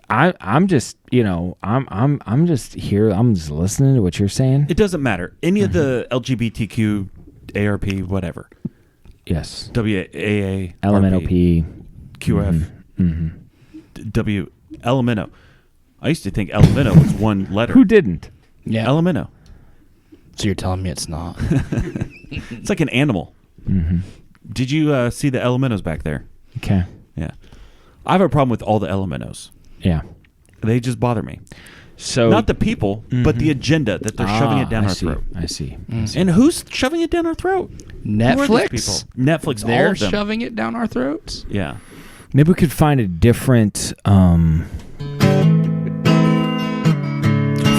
I'm just, I'm just here. I'm just listening to what you're saying. It doesn't matter. Any of the LGBTQ, ARP, whatever. Yes. WAA, LMNOP, QF, LMNO. I used to think LMNO was one letter. Who didn't? Yeah. LMNO. So you're telling me it's not? It's like an animal. Did you see the LMNOs back there? Okay. Yeah. I have a problem with all the LMNOs. Yeah. They just bother me. So not the people, but the agenda that they're shoving it down our throat. I see. And who's shoving it down our throat? Netflix. Netflix. They're all of them. shoving it down our throats. Yeah. Maybe we could find a different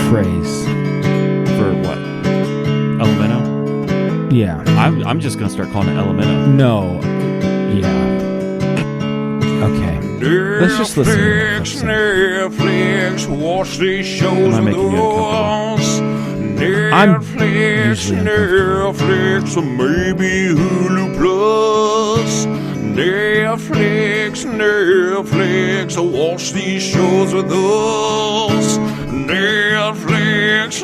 phrase For what? LMNO? Yeah. I'm just gonna start calling it LMNO. No. Yeah. Okay. Let's just listen. Netflix, watch these shows Am I with making you us. I'm Netflix, usually Netflix, or maybe Hulu Plus. Netflix, watch these shows with us. Netflix,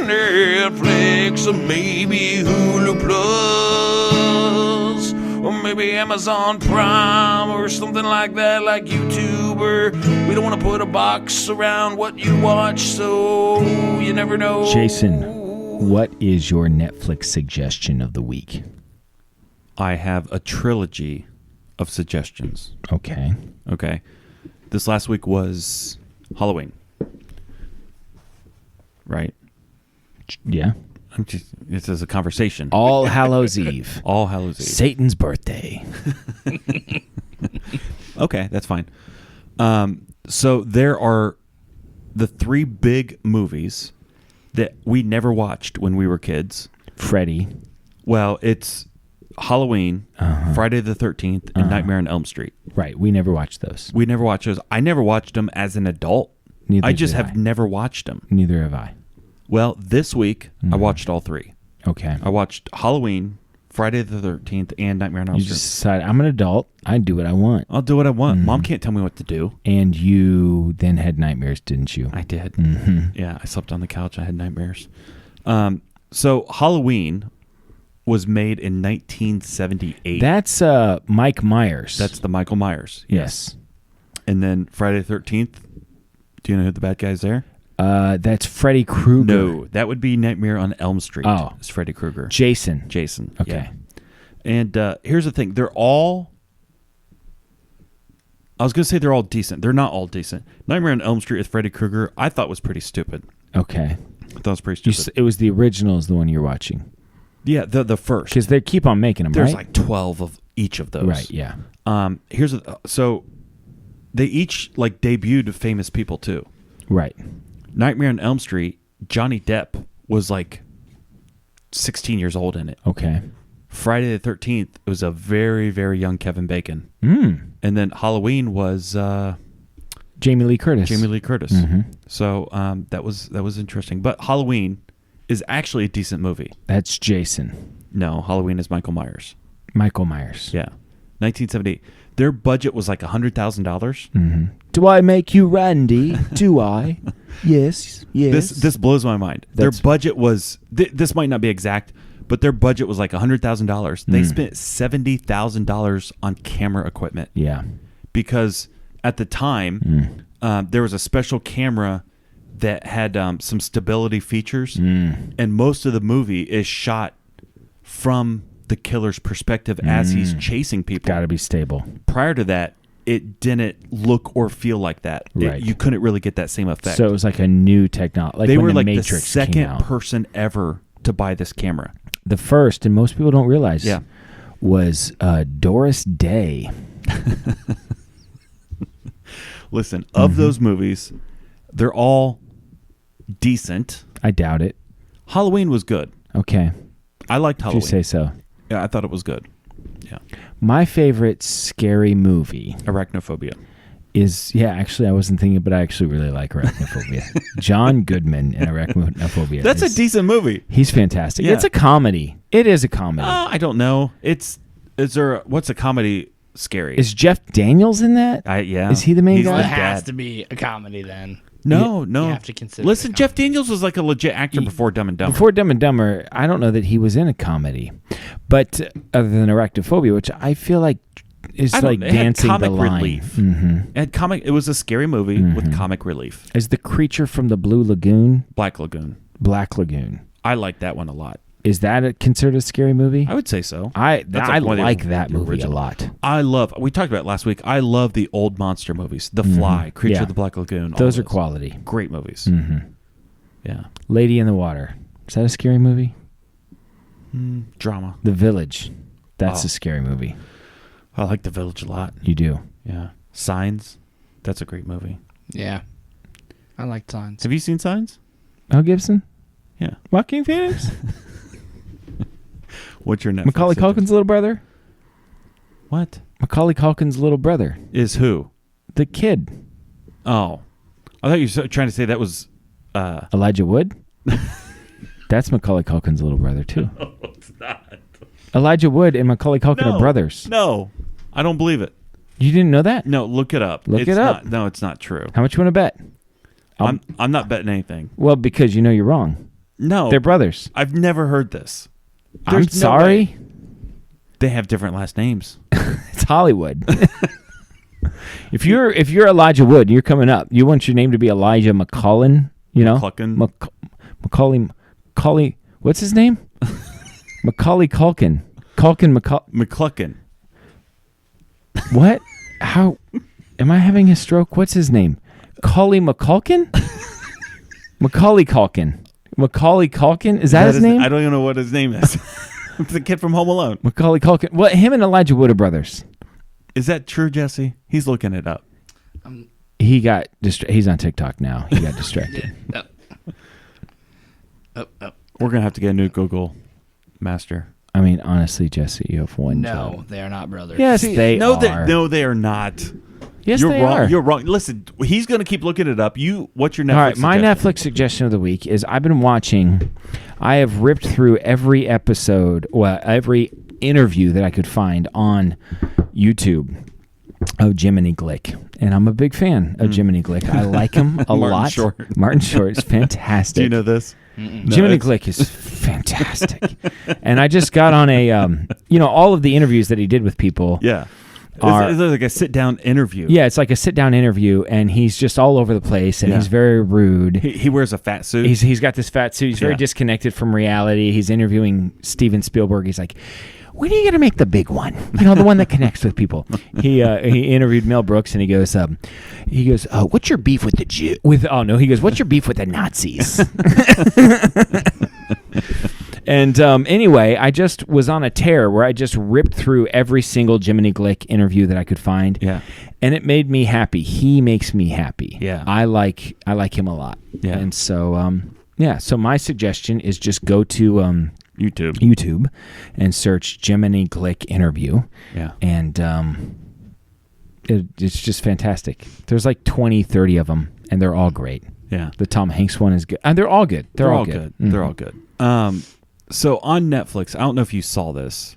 or maybe Hulu Plus. Or maybe Amazon Prime or something like that, like YouTube. Or we don't want to put a box around what you watch, so you never know. Jason, what is your Netflix suggestion of the week? I have a trilogy of suggestions. Okay. Okay. This last week was Halloween. Right? Yeah. This is a conversation. All Hallows Eve. All Hallows Eve. Satan's birthday. Okay, that's fine. So there are the 3 big movies that we never watched when we were kids. Freddy. Well, it's Halloween, Friday the 13th, and Nightmare on Elm Street. Right. We never watched those. We never watched those. I never watched them as an adult. Neither I just did have never watched them. Neither have I. Well, this week, I watched all 3. Okay. I watched Halloween, Friday the 13th, and Nightmare on Elm You Street. just decided, I'm an adult. I do what I want. I'll do what I want. Mom can't tell me what to do. And you then had nightmares, didn't you? I did. Mm-hmm. Yeah, I slept on the couch. I had nightmares. So Halloween was made in 1978. That's Mike Myers. That's the Michael Myers. Yes. And then Friday the 13th, do you know who the bad guy's there? That's Freddy Krueger. No, that would be Nightmare on Elm Street. Oh. It's Freddy Krueger. Jason. Jason. Okay. Yeah. And here's the thing. They're all... I was going to say they're all decent. They're not all decent. Nightmare on Elm Street with Freddy Krueger, I thought was pretty stupid. Okay. I thought it was pretty stupid. It was the original is the one you're watching. Yeah, the first. Because they keep on making them, There's right? like 12 of each of those. Right, yeah. So they each like debuted famous people too. Right. Nightmare on Elm Street, Johnny Depp was like 16 years old in it. Okay. Friday the 13th, it was a very, very young Kevin Bacon. And then Halloween was Jamie Lee Curtis. Jamie Lee Curtis. Mm-hmm. So that was interesting. But Halloween is actually a decent movie. That's Jason. No, Halloween is Michael Myers. Michael Myers. Yeah. 1978. Their budget was like $100,000. Mm-hmm. Do I make you Randy? Do I? Yes. This blows my mind. Their budget was this might not be exact, but their budget was like $100,000. They spent $70,000 on camera equipment. Yeah. Because at the time, there was a special camera that had some stability features, and most of the movie is shot from the killer's perspective as he's chasing people. Got to be stable. Prior to that, it didn't look or feel like that. Right. You couldn't really get that same effect. So it was like a new technology. Like they when were the like Matrix the second came out. person ever to buy this camera. The first, and most people don't realize, Yeah. was Doris Day. Listen, of those movies, they're all decent. I doubt it. Halloween was good. Okay. I liked If Halloween. you say so. Yeah, I thought it was good. Yeah. My favorite scary movie Arachnophobia. is, actually, I wasn't thinking, but I actually really like Arachnophobia. John Goodman in Arachnophobia. That's a decent movie. He's fantastic. Yeah. It's a comedy. It is a comedy. I don't know. What's a comedy scary? Is Jeff Daniels in that? Yeah. Is he the main He's guy? It the has dad. to be a comedy then. No. You have to consider Listen, it a Jeff Daniels was like a legit actor before Dumb and Dumber. Before Dumb and Dumber, I don't know that he was in a comedy. But other than Arachnophobia, which I feel like is I don't like know. It had dancing comic the line. relief. Mm-hmm. It was a scary movie with comic relief. Is the creature from the Blue Lagoon? Black Lagoon. Black Lagoon. I like that one a lot. Is that considered a scary movie? I would say so. I That's one of the like that movie original. a lot. We talked about it last week. I love the old monster movies. The Fly, Creature Yeah. of the Black Lagoon. all Those are those. quality. Great movies. Mm-hmm. Yeah. Lady in the Water. Is that a scary movie? Drama. The Village. That's Oh. a scary movie. I like The Village a lot. You do. Yeah. Signs. That's a great movie. Yeah. I like Signs. Have you seen Signs? Mel Gibson? Yeah. Joaquin Phoenix? What's your Netflix? Macaulay suggestion? Culkin's little brother? What? Macaulay Culkin's little brother. Is who? The kid. Oh. I thought you were trying to say that was... Elijah Wood? That's Macaulay Culkin's little brother, too. No, it's not. Elijah Wood and Macaulay Culkin are brothers. No, I don't believe it. You didn't know that? No, look it up. Look it up. No, it's not true. How much you want to bet? I'm not betting anything. Well, because you know you're wrong. No. They're brothers. I've never heard this. I'm sorry. They have different last names. It's Hollywood. If you're Elijah Wood and you're coming up, you want your name to be Elijah McCollin, you know? Macaulay, what's his name? Macaulay Culkin. McCluckin. What? How? Am I having a stroke? What's his name? Macaulay McCulkin? Macaulay Culkin. Macaulay Culkin? Is that his name? I don't even know what his name is. It's the kid from Home Alone. Macaulay Culkin. Well, him and Elijah Wood are brothers. Is that true, Jesse? He's looking it up. He got he's on TikTok now. He got distracted. We're going to have to get a new Google master. I mean, honestly, Jesse, you have one No, job. they are not brothers. Yes, they are. No, they are not. Yes, You're they wrong. are. You're wrong. Listen, he's going to keep looking it up. What's your Netflix All right, my suggestion? Netflix suggestion of the week is I have ripped through every episode, every interview that I could find on YouTube of Jiminy Glick. And I'm a big fan of Jiminy Glick. I like him a lot. Short. Martin Short is fantastic. Do you know this? Jiminy Glick is fantastic. And I just got on all of the interviews that he did with people. Yeah. It's like a sit-down interview. Yeah, it's like a sit-down interview, and he's just all over the place, and he's very rude. He wears a fat suit. He's got this fat suit. He's very disconnected from reality. He's interviewing Steven Spielberg. He's like, when are you going to make the big one? You know, the one that connects with people. He interviewed Mel Brooks, and he goes, what's your beef with the Jew? He goes, what's your beef with the Nazis? And anyway, I just was on a tear where I just ripped through every single Jiminy Glick interview that I could find. Yeah. And it made me happy. He makes me happy. Yeah. I like him a lot. Yeah. And so, so my suggestion is just go to YouTube and search Jiminy Glick interview. Yeah. And it's just fantastic. There's like 20, 30 of them, and they're all great. Yeah. The Tom Hanks one is good. And they're all good. They're all good. Mm-hmm. They're all good. So on Netflix, I don't know if you saw this.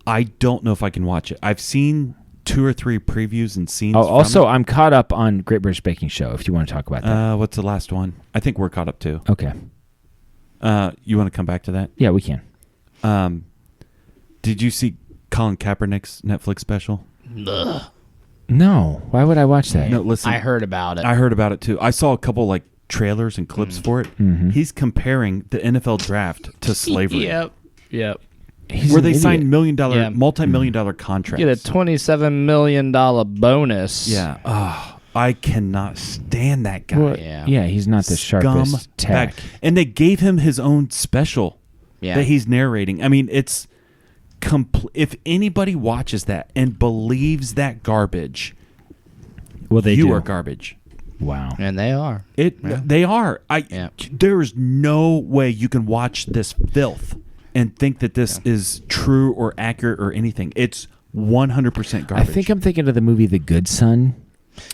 I don't know if I can watch it. I've seen 2 or 3 previews and scenes. Oh, also, I'm caught up on Great British Baking Show, if you want to talk about that. What's the last one? I think we're caught up too. Okay. You want to come back to that? Yeah, we can. Did you see Colin Kaepernick's Netflix special? Ugh. No. Why would I watch that? No, listen. I heard about it. I heard about it too. I saw a couple trailers and clips for it. Mm-hmm. He's comparing the NFL draft to slavery. Yep. He's where an they idiot. sign multi-million-dollar contracts. Get a $27 million bonus. Yeah. Oh, I cannot stand that guy. Well, yeah, he's not the sharpest tack. And they gave him his own special that he's narrating. I mean, it's if anybody watches that and believes that garbage, you are garbage. Wow. And they are. They are. There is no way you can watch this filth and think that this is true or accurate or anything. It's 100% garbage. I think I'm thinking of the movie The Good Son,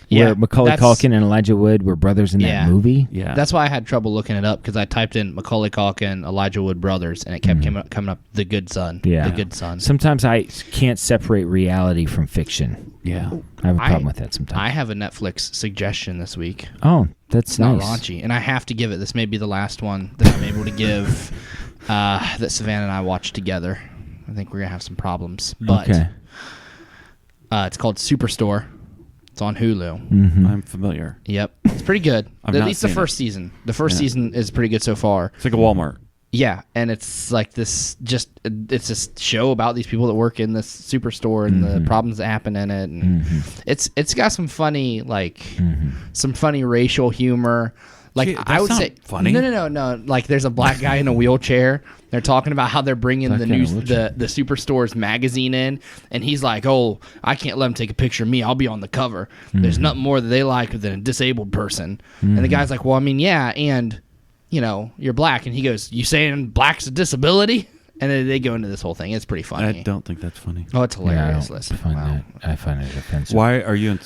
Yeah, where Macaulay Culkin and Elijah Wood were brothers in that movie. Yeah. That's why I had trouble looking it up, because I typed in Macaulay Culkin, Elijah Wood brothers, and it kept coming up The Good Son. Yeah. The Good Son. Sometimes I can't separate reality from fiction. Yeah. I have a problem with that sometimes. I have a Netflix suggestion this week. Oh, that's Not nice. raunchy, and I have to give it. This may be the last one that I'm able to give that Savannah and I watched together. I think we're gonna have some problems, but it's called Superstore. It's on Hulu. Mm-hmm. I'm familiar. Yep, it's pretty good. I've At not least the seen first season. The first season is pretty good so far. It's like a Walmart. Yeah, and it's like this. It's a show about these people that work in this superstore and the problems that happen in it, and it's got some funny some funny racial humor. Like, Gee, I would that's say, not funny. No. Like, there's a black guy in a wheelchair. They're talking about how they're bringing the Superstore's magazine in, and he's like, "Oh, I can't let them take a picture of me. I'll be on the cover. There's nothing more that they like than a disabled person." And the guy's like, "Well, I mean, yeah, and." You know, you're black. And he goes, "You saying black's a disability?" And then they go into this whole thing. It's pretty funny. I don't think that's funny. Oh, it's hilarious. Yeah, Listen, I find it offensive. Why are you?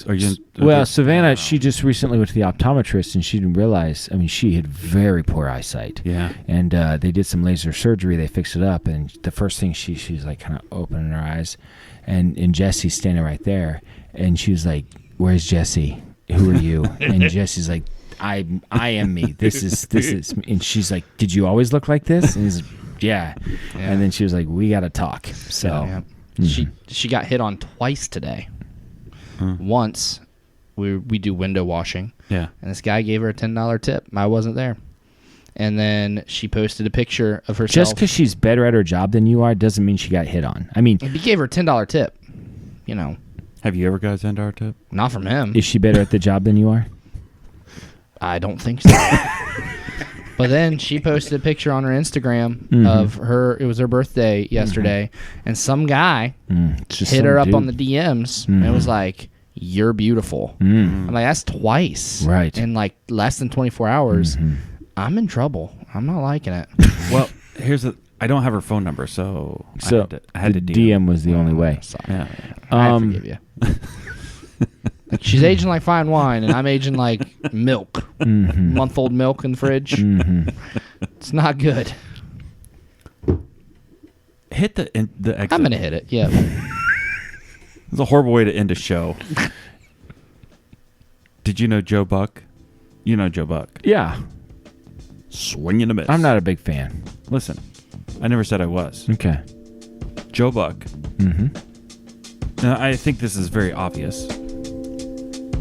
Well, Savannah, she just recently went to the optometrist, and she didn't realize. I mean, she had very poor eyesight. Yeah. And they did some laser surgery. They fixed it up, and the first thing she's like kind of opening her eyes, and Jesse's standing right there, and she was like, "Where's Jesse? Who are you?" And Jesse's like, I am me. This is." And she's like, "Did you always look like this?" And he's yeah. And then she was like, "We got to talk." So she got hit on twice today. Once we do window washing. Yeah. And this guy gave her a $10 tip. I wasn't there. And then she posted a picture of herself. Just because she's better at her job than you are doesn't mean she got hit on. I mean, he gave her a $10 tip. Have you ever got a $10 tip? Not from him. Is she better at the job than you are? I don't think so. But then she posted a picture on her Instagram of her. It was her birthday yesterday, and some guy hit her up on the DMs and was like, "You're beautiful." I'm like, "That's twice, right? In like less than 24 hours." I'm in trouble. I'm not liking it. Well, I don't have her phone number, so I had to DM was the only way. Sorry. Yeah. I forgive you. She's aging like fine wine, and I'm aging like milk. Month-old milk in the fridge. It's not good. Hit the exit. I'm going to hit it, yeah. It's a horrible way to end a show. Did you know Joe Buck? You know Joe Buck. Yeah. Swing and a miss. I'm not a big fan. Listen, I never said I was. Okay. Joe Buck. Now, I think this is very obvious.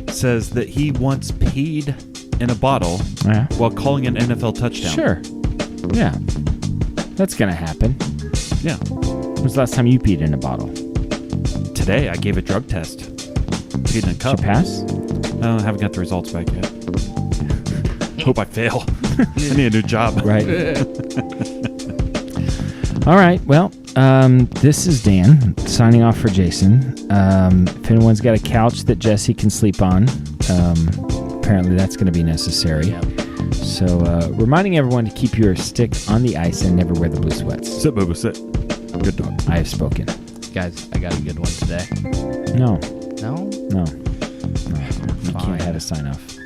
Says that he once peed in a bottle while calling an NFL touchdown. Sure. Yeah. That's going to happen. Yeah. When was the last time you peed in a bottle? Today, I gave a drug test. Peed in a cup. Did you pass? I haven't got the results back yet. Hope I fail. I need a new job. Right. All right. Well, this is Dan signing off for Jason. If anyone's got a couch that Jesse can sleep on, apparently that's going to be necessary. Yep. So reminding everyone to keep your stick on the ice and never wear the blue sweats. Sit, Bobo, sit. Good dog. I have spoken. Guys, I got a good one today. No. No? No. You can't have a sign off.